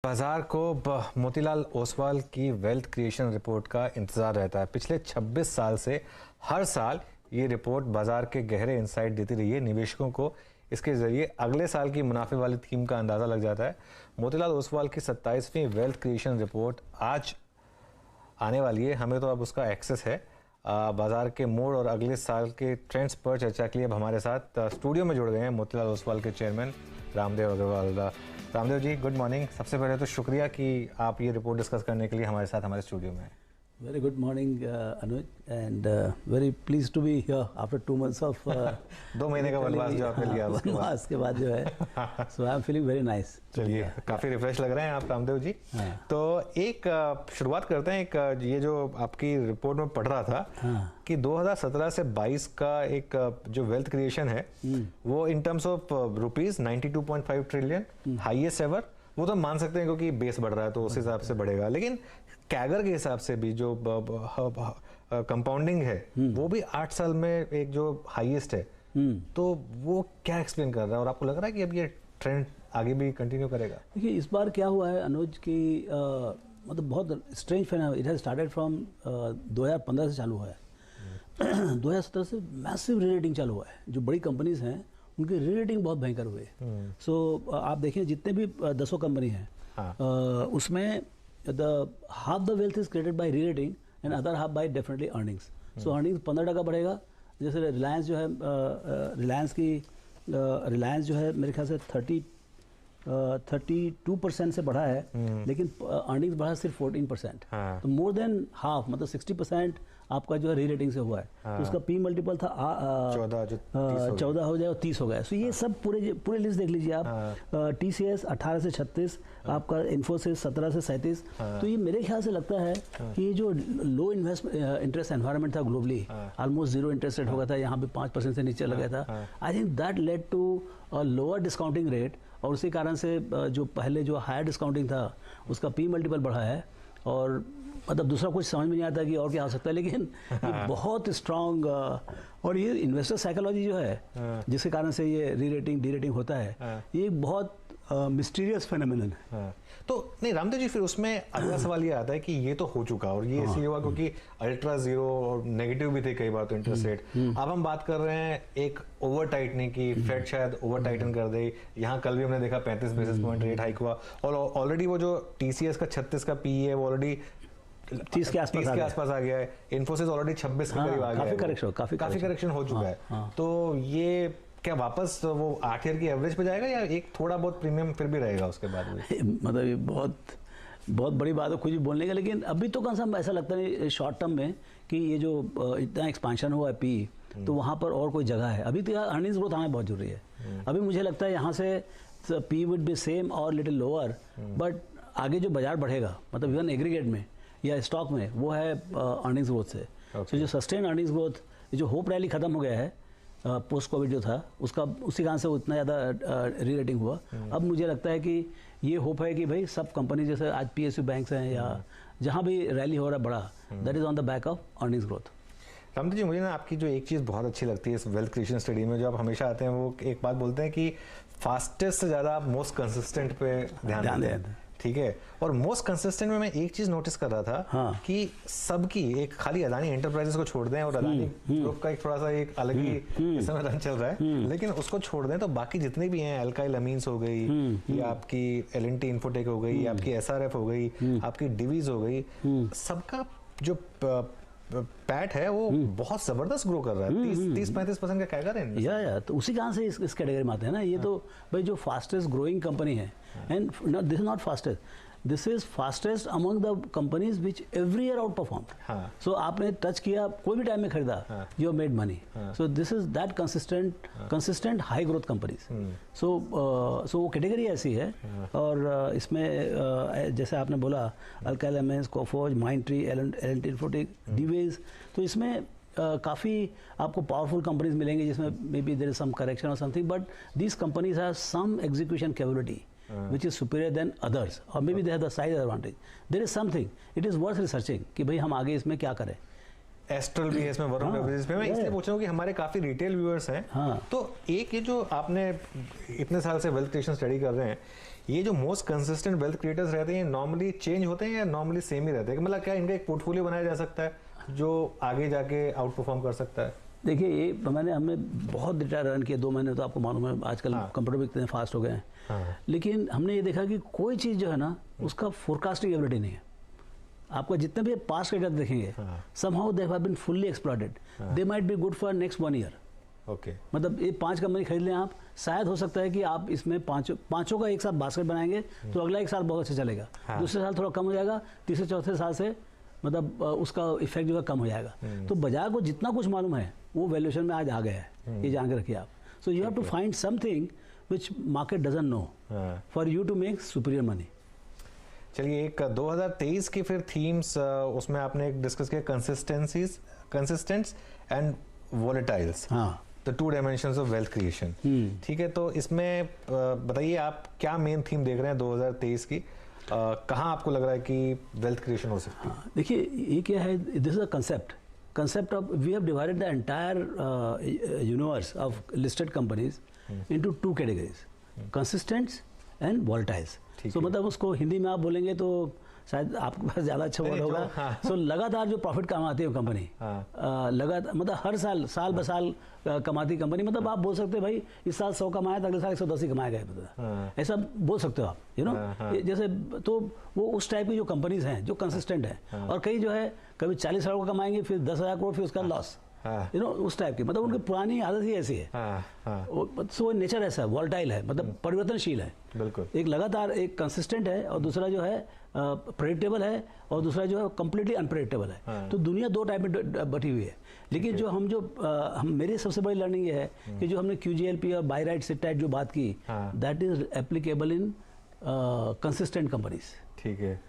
बाजार को मोतीलाल ओसवाल की वेल्थ क्रिएशन रिपोर्ट का इंतजार रहता है। पिछले 26 साल से हर साल ये रिपोर्ट बाजार के गहरे इंसाइट देती रही है निवेशकों को। इसके जरिए अगले साल की मुनाफे वाली थीम का अंदाज़ा लग जाता है। मोतीलाल ओसवाल की 27वीं वेल्थ क्रिएशन रिपोर्ट आज आने वाली है। हमें तो अब उसका एक्सेस है। बाजार के मोड़ और अगले साल के ट्रेंड्स पर चर्चा के लिए अब हमारे साथ स्टूडियो में जुड़ गए हैं मोतीलाल ओसवाल के chairman Ramdev Agarwal. Ramdev ji, good morning. सबसे पहले तो शुक्रिया कि आप ये रिपोर्ट डिस्कस करने के लिए हमारे साथ हमारे स्टूडियो में हैं। Very good morning, Anuj, and very pleased to be here after 2 months of 2 महीने का वनवास जो आपने लिया वनवास के बाद जो है, so I am feeling very nice। चलिए, काफ़ी रिफ्रेश लग रहे हैं आप रामदेव जी। तो एक शुरुआत करते हैं। एक ये जो आपकी रिपोर्ट में पढ़ रहा था कि 2017 से 22 का एक जो वेल्थ क्रिएशन है वो in terms of rupees 92.5 trillion highest ever. वो तो मान सकते हैं क्योंकि बेस बढ़ रहा है तो उस हिसाब से बढ़ेगा, लेकिन कैगर के हिसाब से भी जो कंपाउंडिंग है वो भी 8 साल में एक जो हाईएस्ट है, तो वो क्या एक्सप्लेन कर रहा है और आपको लग रहा है कि अब ये ट्रेंड आगे भी कंटिन्यू करेगा? देखिए, इस बार क्या हुआ है अनुज कि मतलब बहुत strange phenomena. It has started from 2015 से चालू हुआ है। 2017 से मैसिव रीरेटिंग चालू हुआ है। जो बड़ी कंपनीज हैं उनकी रीरेटिंग बहुत भयंकर हुई है। सो आप देखें जितने भी 10 कंपनी हैं उसमें half the wealth is created by re-rating and other half by definitely earnings। So earnings 15% बढ़ेगा। जैसे रिलायंस जो है, रिलायंस जो है मेरे ख्याल से 32% से बढ़ा है, लेकिन अर्निंग्स बढ़ा सिर्फ 14%। तो मोर देन हाफ, मतलब 60% आपका जो है री रेटिंग से हुआ है। तो उसका पी मल्टीपल था 14 हो जाए और 30 हो गया। सो ये सब पूरे लिस्ट देख लीजिए आप। TCS 18 से 36, आपका इन्फोसिस 17 से 37। तो ये मेरे ख्याल से लगता है कि ये जो लो इंटरेस्ट एनवायरनमेंट था ग्लोबली, ऑलमोस्ट 0 इंटरेस्ट रेट हो गया था, यहाँ पे 5% से नीचे लग गया था। I think that led to lower discounting rate, और उसी कारण से जो पहले जो हायर डिस्काउंटिंग था उसका पी मल्टीपल बढ़ा है। और मतलब दूसरा कुछ समझ में नहीं आता कि और क्या हो सकता है, लेकिन ये बहुत स्ट्रांग और ये इन्वेस्टर साइकोलॉजी जो है जिसके कारण से ये री रेटिंग डी रेटिंग होता है, ये एक बहुत मिस्टीरियस फेनोमेनन है। तो नहीं रामदेव जी, फिर उसमें अगला सवाल ये आता है कि ये तो हो चुका और ये इसलिए हुआ क्योंकि अल्ट्रा जीरो और नेगेटिव भी थे कई बार तो इंटरेस्ट रेट। अब हम बात कर रहे हैं एक ओवर टाइटनिंग की। फेड शायद ओवर टाइटन कर दे। यहाँ कल भी हमने देखा 35 बेसिस पॉइंट रेट हाइक हुआ और ऑलरेडी वो जो TCS का 36 का PE है वो ऑलरेडी 30 के आसपास आ गया है। इन्फोसिस ऑलरेडी 26 के करीब आ गया है। काफी करेक्शन हो चुका है। तो ये क्या वापस वो 8 ईयर की एवरेज पे जाएगा या एक थोड़ा बहुत प्रीमियम फिर भी रहेगा उसके बाद भी? मतलब ये बहुत बड़ी बात है कुछ भी बोलने का, लेकिन अभी तो कम से कम ऐसा लगता है शॉर्ट टर्म में कि ये जो इतना एक्सपांशन हुआ है PE, तो वहाँ पर और कोई जगह है। अभी तो अर्निंग्स ग्रोथ आना बहुत जरूरी है। अभी मुझे लगता है यहाँ से PE वुड बी सेम और लिटिल लोअर, बट आगे जो बाजार बढ़ेगा मतलब इवन एग्रीगेट में या स्टॉक में, वो है अर्निंग्स ग्रोथ से। तो जो सस्टेन अर्निंग्स ग्रोथ, जो होप रैली खत्म हो गया है पोस्ट कोविड जो था उसका, उसी कारण से उतना ज़्यादा री रेटिंग हुआ। अब मुझे लगता है कि ये होप है कि भाई सब कंपनी जैसे आज PSU बैंक्स हैं या जहाँ भी रैली हो रहा है बड़ा, that is on the back of earnings growth. Ramdev ji, मुझे ना आपकी जो एक चीज़ बहुत अच्छी लगती है इस वेल्थ क्रिएशन स्टडी में, जो आप हमेशा आते हैं, वो एक बात बोलते हैं कि फास्टेस्ट से ज़्यादा आप मोस्ट कंसिस्टेंट पे ध्यान देते हैं। ठीक है, और मोस्ट कंसिस्टेंट में मैं एक चीज नोटिस कर रहा था कि सबकी, एक खाली अदानी एंटरप्राइजेस को छोड़ दें और अदानी ग्रुप का एक थोड़ा सा एक अलग ही इस समय रन चल रहा है, लेकिन उसको छोड़ दें तो बाकी जितने भी हैं, अल्काइल अमीन्स हो गई या आपकी L&T इन्फोटेक हो गई, आपकी SRF हो गई, आपकी डिवीज हो गई, सबका जो पैट है वो बहुत जबरदस्त ग्रो कर रहा है। 30-35% का कैगर है या तो उसी कारण से इस कैटेगरी में आते हैं ना। ये तो भाई जो फास्टेस्ट ग्रोइंग कंपनी है, and this is not fastest, this is fastest among the companies which every year outperform. So आपने टच किया, कोई भी टाइम में खरीदा, you made money. So this is that consistent high growth companies. सो वो category ऐसी है। और इसमें जैसे आपने बोला alkyl amines, Coforge, Mindtree, L&T Infotech, Divis, तो इसमें काफ़ी आपको पावरफुल कंपनीज मिलेंगे जिसमें may be there is some correction और something, but these companies have some execution capability which is superior than others, or maybe they have the size advantage. There is something, it is worth researching कि भाई हम आगे इसमें क्या करें। Astral भी है इसमें, वरुण बेवरेजेस पे। मैं इसलिए पूछ रहा हूँ कि हमारे काफी रिटेल व्यूअर्स हैं, तो एक ये जो आपने इतने साल से वेल्थ क्रिएशन स्टडी कर रहे हैं, ये जो मोस्ट कंसिस्टेंट वेल्थ क्रिएटर्स रहते हैं नॉर्मली चेंज होते हैं या नॉर्मली सेम ही रहते हैं? मतलब क्या इनका एक पोर्टफोलियो बनाया जा सकता है जो आगे जाके आउट परफॉर्म कर सकता है? देखिए ये हमने बहुत डेटा रन किया 2 महीने, तो आपको मालूम है आजकल कंप्यूटर भी इतने फास्ट हो गए हैं। लेकिन हमने ये देखा कि कोई चीज़ जो है ना उसका फोरकास्टिंग एबिलिटी नहीं है। आपका जितने भी पास्ट डेटा देखेंगे somehow they have been fully exploited. They might be good for next 1 year. Okay मतलब ये 5 कंपनी खरीद लें आप, शायद हो सकता है कि आप इसमें पांचों का एक साथ बास्केट बनाएंगे तो अगला 1 साल बहुत अच्छा चलेगा, दूसरे साल थोड़ा कम हो जाएगा, तीसरे चौथे साल से मतलब उसका इफेक्ट जो है कम हो जाएगा। तो बाजार को जितना कुछ मालूम है वो वैल्यूएशन में आज आ गया है, ये जान के रखिए आप। So you have to find something which market doesn't know for you to make superior money. चलिए एक 2023 की फिर थीम्स उसमें आपने एक डिस्कस किया, consistents and volatiles, the 2 dimensions of wealth creation. ठीक है, तो इसमें बताइए आप क्या मेन थीम देख रहे हैं 2023 की, कहाँ आपको लग रहा है कि वेल्थ क्रिएशन हो सकती है? देखिए ये क्या है, this is a concept of we have divided the entire universe of listed companies into 2 categories, consistents and volatiles. So मतलब उसको हिंदी में आप बोलेंगे तो शायद आपके पास ज़्यादा अच्छा वर्ड होगा। सो लगातार जो प्रॉफिट कमाती है कंपनी, लगातार मतलब हर साल ब साल कमाती कंपनी, मतलब आप बोल सकते हैं भाई इस साल 100 कमाया तो अगले साल 110 ही कमाएगा, मतलब ऐसा बोल सकते हो आप, यू नो। जैसे तो वो उस टाइप की जो कंपनीज हैं जो कंसिस्टेंट है, और कई जो है कभी 40 करोड़ का कमाएंगे फिर 10,000 करोड़ फिर उसका लॉस, यू नो उस टाइप की, मतलब उनकी पुरानी आदत ही ऐसी है। सो नेचर ऐसा है, वॉल्टाइल है, मतलब परिवर्तनशील है। बिल्कुल, एक लगातार एक कंसिस्टेंट है और दूसरा जो है प्रेडिक्टेबल है और दूसरा जो है कम्प्लीटली अनप्रेडिक्टेबल है। तो दुनिया 2 टाइप में बटी हुई है। लेकिन जो हम मेरी सबसे बड़ी लर्निंग ये है कि जो हमने QGLP और बाय राइट सिट टाइट जो बात की, that is applicable in consistent companies. ठीक है।